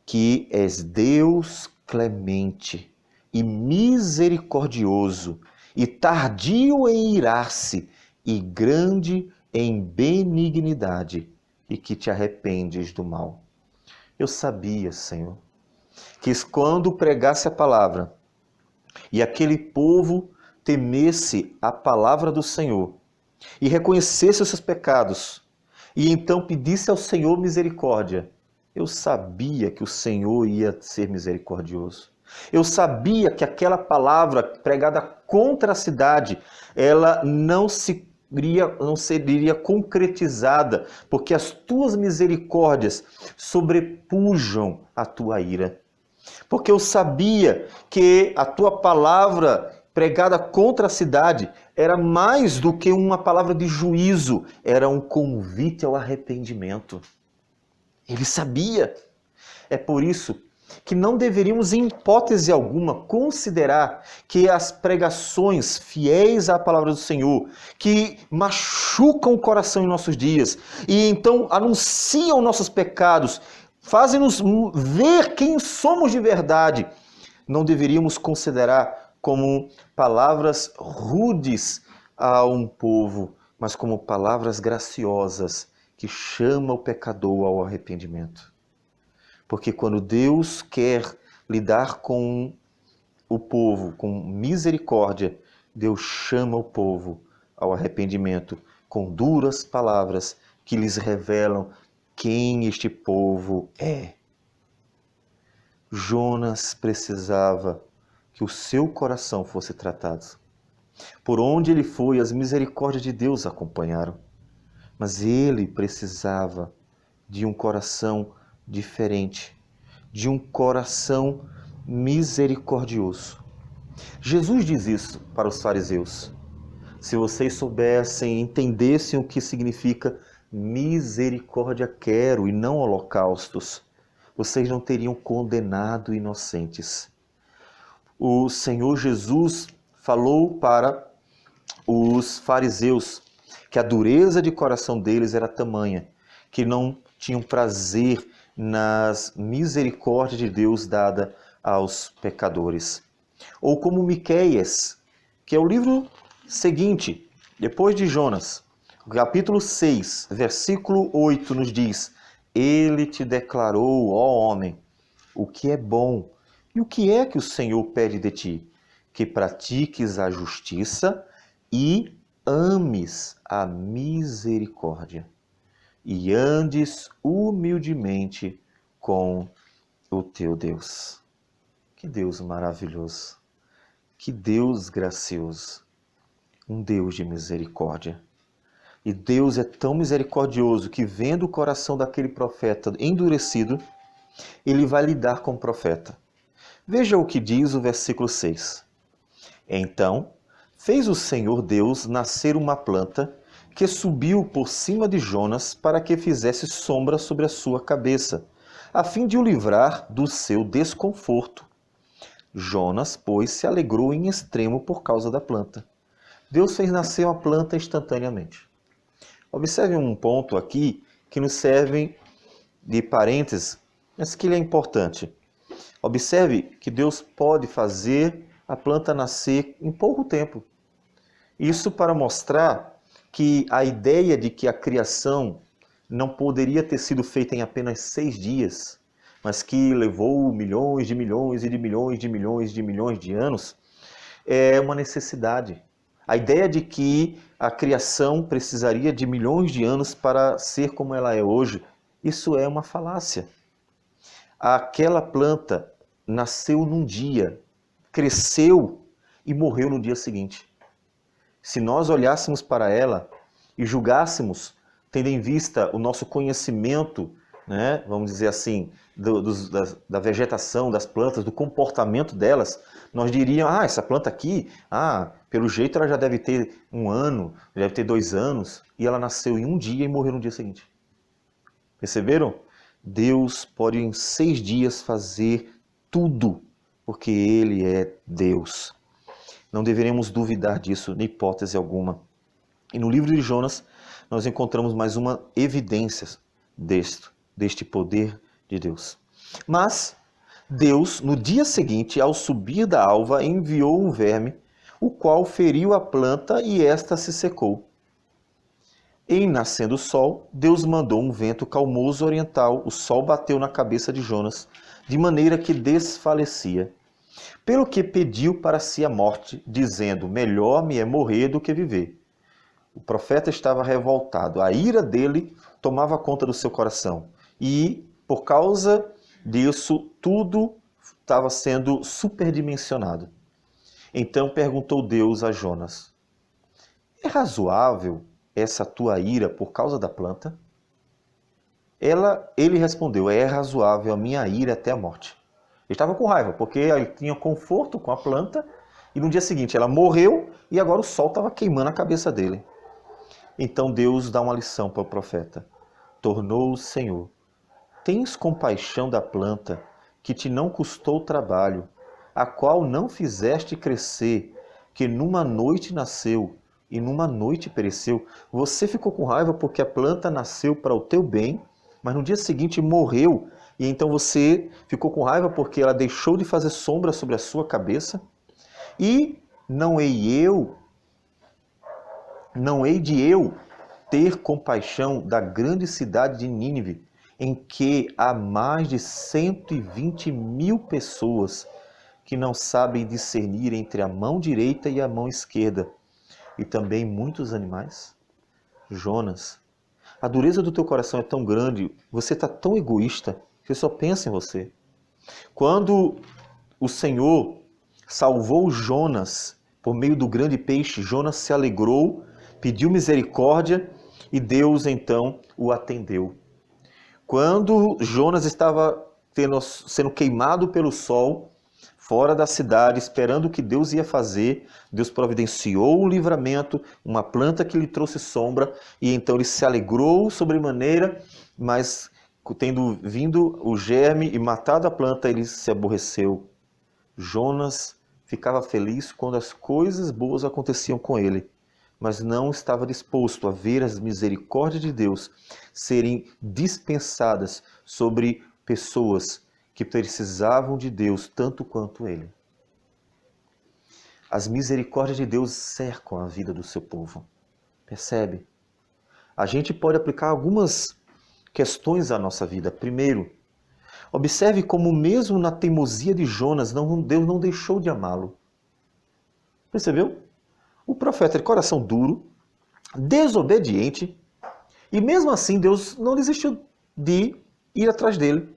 que és Deus clemente e misericordioso, e tardio em irar-se, e grande em benignidade, e que te arrependes do mal. Eu sabia, Senhor, que quando pregasse a palavra, e aquele povo temesse a palavra do Senhor, e reconhecesse os seus pecados, e então pedisse ao Senhor misericórdia, eu sabia que o Senhor ia ser misericordioso. Eu sabia que aquela palavra pregada contra a cidade, ela não seria concretizada, porque as tuas misericórdias sobrepujam a tua ira. Porque eu sabia que a tua palavra pregada contra a cidade era mais do que uma palavra de juízo, era um convite ao arrependimento. Ele sabia. É por isso que não deveríamos, em hipótese alguma, considerar que as pregações fiéis à palavra do Senhor, que machucam o coração em nossos dias, e então anunciam nossos pecados, fazem-nos ver quem somos de verdade, não deveríamos considerar como palavras rudes a um povo, mas como palavras graciosas que chamam o pecador ao arrependimento. Porque quando Deus quer lidar com o povo com misericórdia, Deus chama o povo ao arrependimento com duras palavras que lhes revelam quem este povo é. Jonas precisava que o seu coração fosse tratado. Por onde ele foi, as misericórdias de Deus acompanharam. Mas ele precisava de um coração diferente, de um coração misericordioso. Jesus diz isso para os fariseus. Se vocês soubessem, entendessem o que significa misericórdia quero e não holocaustos, vocês não teriam condenado inocentes. O Senhor Jesus falou para os fariseus que a dureza de coração deles era tamanha, que não tinham prazer nas misericórdias de Deus dada aos pecadores. Ou como Miqueias, que é o livro seguinte, depois de Jonas, capítulo 6, versículo 8, nos diz: Ele te declarou, ó homem, o que é bom, e o que é que o Senhor pede de ti? Que pratiques a justiça e ames a misericórdia, e andes humildemente com o teu Deus. Que Deus maravilhoso, que Deus gracioso, um Deus de misericórdia. E Deus é tão misericordioso que, vendo o coração daquele profeta endurecido, ele vai lidar com o profeta. Veja o que diz o versículo 6. Então fez o Senhor Deus nascer uma planta que subiu por cima de Jonas para que fizesse sombra sobre a sua cabeça, a fim de o livrar do seu desconforto. Jonas, pois, se alegrou em extremo por causa da planta. Deus fez nascer uma planta instantaneamente. Observe um ponto aqui que nos serve de parênteses, mas que ele é importante. Observe que Deus pode fazer a planta nascer em pouco tempo. Isso para mostrar que a ideia de que a criação não poderia ter sido feita em apenas 6 dias, mas que levou milhões de milhões e de milhões de milhões de milhões de anos, é uma necessidade. A ideia de que a criação precisaria de milhões de anos para ser como ela é hoje, isso é uma falácia. Aquela planta nasceu num dia, cresceu e morreu no dia seguinte. Se nós olhássemos para ela e julgássemos tendo em vista o nosso conhecimento, né, vamos dizer assim, da vegetação, das plantas, do comportamento delas, nós diríamos, essa planta aqui, pelo jeito ela já deve ter 1 ano, deve ter 2 anos, e ela nasceu em um dia e morreu no dia seguinte. Perceberam? Deus pode em 6 dias fazer tudo, porque Ele é Deus. Não deveremos duvidar disso, nem hipótese alguma. E no livro de Jonas, nós encontramos mais uma evidência deste poder de Deus. Mas Deus, no dia seguinte, ao subir da alva, enviou um verme, o qual feriu a planta e esta se secou. Em nascendo o sol, Deus mandou um vento calmoso oriental, o sol bateu na cabeça de Jonas, de maneira que desfalecia. Pelo que pediu para si a morte, dizendo, melhor me é morrer do que viver. O profeta estava revoltado, a ira dele tomava conta do seu coração. E, por causa disso, tudo estava sendo superdimensionado. Então perguntou Deus a Jonas, é razoável essa tua ira por causa da planta? Ele respondeu, é razoável a minha ira até a morte. Ele estava com raiva, porque ele tinha conforto com a planta, e no dia seguinte ela morreu, e agora o sol estava queimando a cabeça dele. Então Deus dá uma lição para o profeta. Tornou o Senhor, tens compaixão da planta, que te não custou trabalho, a qual não fizeste crescer, que numa noite nasceu, e numa noite pereceu. Você ficou com raiva porque a planta nasceu para o teu bem, mas no dia seguinte morreu, e então você ficou com raiva porque ela deixou de fazer sombra sobre a sua cabeça? E não hei de eu ter compaixão da grande cidade de Nínive, em que há mais de 120.000 pessoas que não sabem discernir entre a mão direita e a mão esquerda, e também muitos animais? Jonas, a dureza do teu coração é tão grande, você está tão egoísta, que só pensa em você. Quando o Senhor salvou Jonas por meio do grande peixe, Jonas se alegrou, pediu misericórdia e Deus então o atendeu. Quando Jonas estava sendo queimado pelo sol, fora da cidade, esperando o que Deus ia fazer, Deus providenciou um livramento, uma planta que lhe trouxe sombra, e então ele se alegrou sobremaneira, mas tendo vindo o germe e matado a planta, ele se aborreceu. Jonas ficava feliz quando as coisas boas aconteciam com ele, mas não estava disposto a ver as misericórdias de Deus serem dispensadas sobre pessoas que precisavam de Deus tanto quanto ele. As misericórdias de Deus cercam a vida do seu povo. Percebe? A gente pode aplicar algumas questões à nossa vida. Primeiro, observe como mesmo na teimosia de Jonas, Deus não deixou de amá-lo. Percebeu? O profeta de coração duro, desobediente, e mesmo assim Deus não desistiu de ir atrás dele.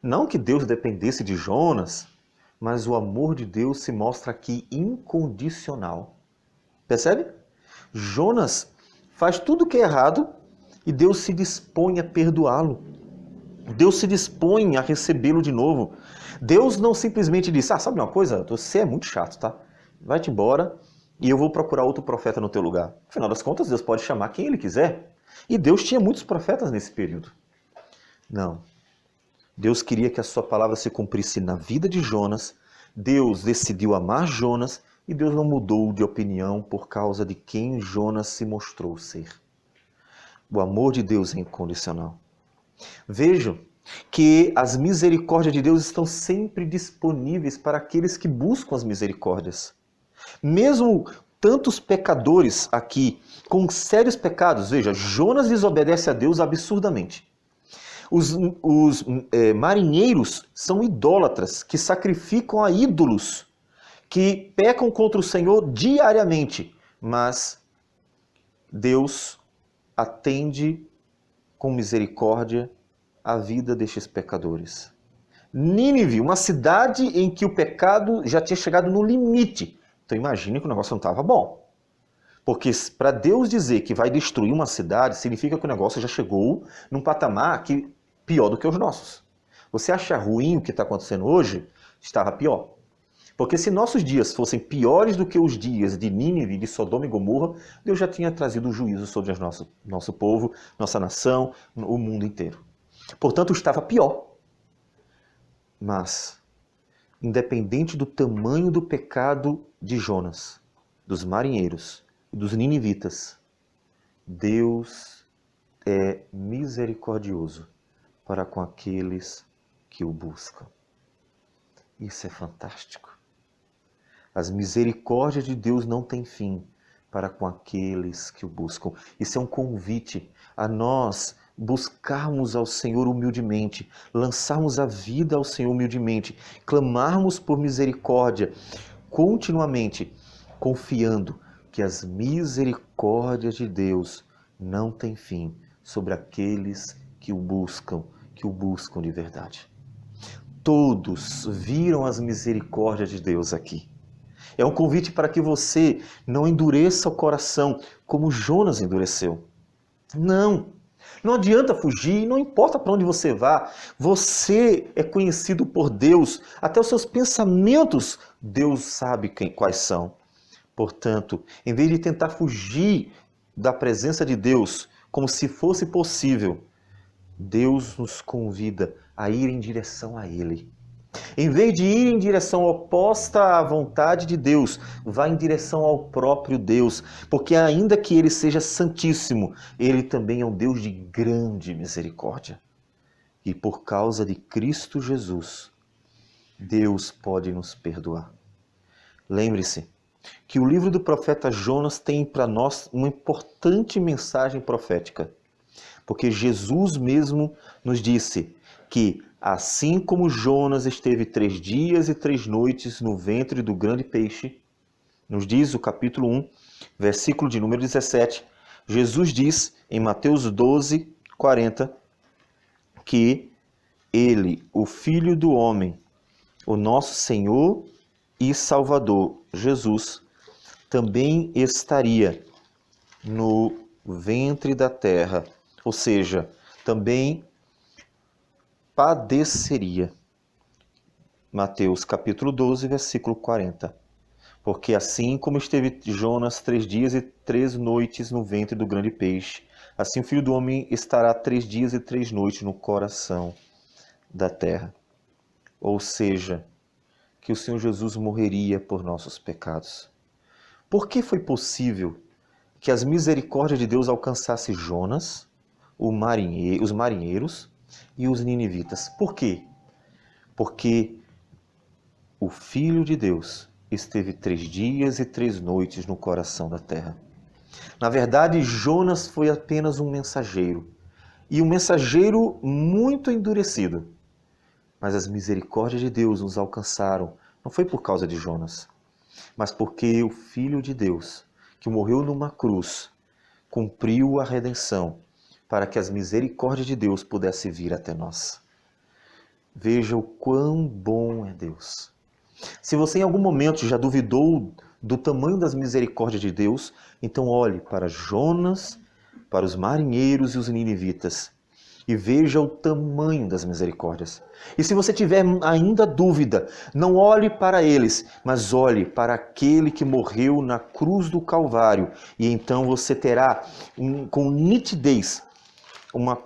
Não que Deus dependesse de Jonas, mas o amor de Deus se mostra aqui incondicional. Percebe? Jonas faz tudo o que é errado e Deus se dispõe a perdoá-lo. Deus se dispõe a recebê-lo de novo. Deus não simplesmente diz, sabe uma coisa? Você é muito chato, tá? Vai-te embora e eu vou procurar outro profeta no teu lugar. Afinal das contas, Deus pode chamar quem ele quiser. E Deus tinha muitos profetas nesse período. Não. Deus queria que a sua palavra se cumprisse na vida de Jonas. Deus decidiu amar Jonas e Deus não mudou de opinião por causa de quem Jonas se mostrou ser. O amor de Deus é incondicional. Vejam que as misericórdias de Deus estão sempre disponíveis para aqueles que buscam as misericórdias. Mesmo tantos pecadores aqui, com sérios pecados, veja, Jonas desobedece a Deus absurdamente. Os marinheiros são idólatras, que sacrificam a ídolos, que pecam contra o Senhor diariamente, mas Deus atende com misericórdia a vida destes pecadores. Nínive, uma cidade em que o pecado já tinha chegado no limite. Então imagine que o negócio não estava bom. Porque para Deus dizer que vai destruir uma cidade, significa que o negócio já chegou num patamar pior do que os nossos. Você acha ruim o que está acontecendo hoje? Estava pior. Porque se nossos dias fossem piores do que os dias de Nínive, de Sodoma e Gomorra, Deus já tinha trazido o juízo sobre nosso povo, nossa nação, o mundo inteiro. Portanto, estava pior. Mas, independente do tamanho do pecado de Jonas, dos marinheiros e dos ninivitas, Deus é misericordioso para com aqueles que o buscam. Isso é fantástico. As misericórdias de Deus não têm fim para com aqueles que o buscam. Isso é um convite a nós buscarmos ao Senhor humildemente, lançarmos a vida ao Senhor humildemente, clamarmos por misericórdia continuamente, confiando que as misericórdias de Deus não têm fim sobre aqueles que o buscam de verdade. Todos viram as misericórdias de Deus aqui. É um convite para que você não endureça o coração como Jonas endureceu. Não adianta fugir, não importa para onde você vá. Você é conhecido por Deus. Até os seus pensamentos, Deus sabe quais são. Portanto, em vez de tentar fugir da presença de Deus como se fosse possível, Deus nos convida a ir em direção a Ele. Em vez de ir em direção oposta à vontade de Deus, vá em direção ao próprio Deus, porque ainda que Ele seja santíssimo, Ele também é um Deus de grande misericórdia. E por causa de Cristo Jesus, Deus pode nos perdoar. Lembre-se que o livro do profeta Jonas tem para nós uma importante mensagem profética, porque Jesus mesmo nos disse que assim como Jonas esteve 3 dias e 3 noites no ventre do grande peixe, nos diz o capítulo 1, versículo de número 17, Jesus diz em Mateus 12, 40, que Ele, o Filho do Homem, o nosso Senhor e Salvador, Jesus, também estaria no ventre da terra, ou seja, também padeceria. Mateus capítulo 12, versículo 40. Porque assim como esteve Jonas 3 dias e 3 noites no ventre do grande peixe, assim o Filho do Homem estará 3 dias e 3 noites no coração da terra. Ou seja, que o Senhor Jesus morreria por nossos pecados. Por que foi possível que as misericórdias de Deus alcançassem Jonas, os marinheiros e os ninivitas? Por quê? Porque o Filho de Deus esteve 3 dias e 3 noites no coração da terra. Na verdade, Jonas foi apenas um mensageiro, e um mensageiro muito endurecido. Mas as misericórdias de Deus nos alcançaram, não foi por causa de Jonas, mas porque o Filho de Deus, que morreu numa cruz, cumpriu a redenção para que as misericórdias de Deus pudessem vir até nós. Veja o quão bom é Deus. Se você em algum momento já duvidou do tamanho das misericórdias de Deus, então olhe para Jonas, para os marinheiros e os ninivitas e veja o tamanho das misericórdias. E se você tiver ainda dúvida, não olhe para eles, mas olhe para aquele que morreu na cruz do Calvário, e então você terá com nitidez uma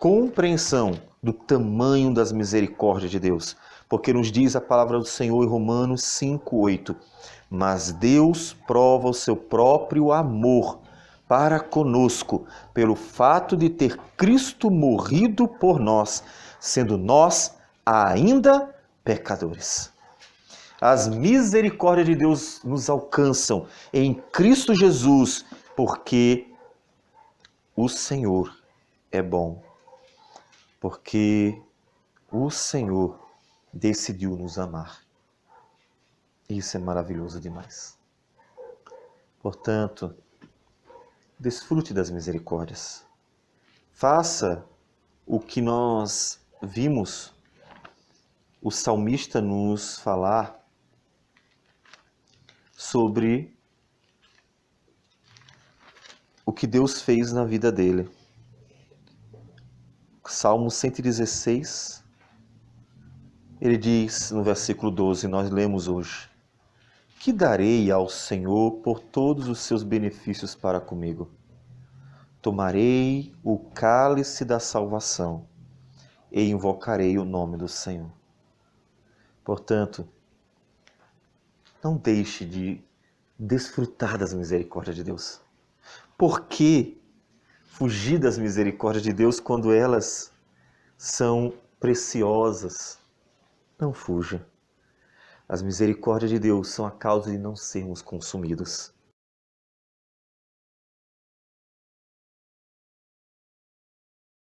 compreensão do tamanho das misericórdias de Deus. Porque nos diz a palavra do Senhor em Romanos 5:8, mas Deus prova o seu próprio amor para conosco, pelo fato de ter Cristo morrido por nós, sendo nós ainda pecadores. As misericórdias de Deus nos alcançam em Cristo Jesus, porque o Senhor é bom, porque o Senhor decidiu nos amar. Isso é maravilhoso demais. Portanto, desfrute das misericórdias. Faça o que nós vimos o salmista nos falar sobre que Deus fez na vida dele. Salmo 116, ele diz no versículo 12, nós lemos hoje: que darei ao Senhor por todos os seus benefícios para comigo? Tomarei o cálice da salvação e invocarei o nome do Senhor. Portanto, não deixe de desfrutar das misericórdias de Deus. Por que fugir das misericórdias de Deus quando elas são preciosas? Não fuja. As misericórdias de Deus são a causa de não sermos consumidos.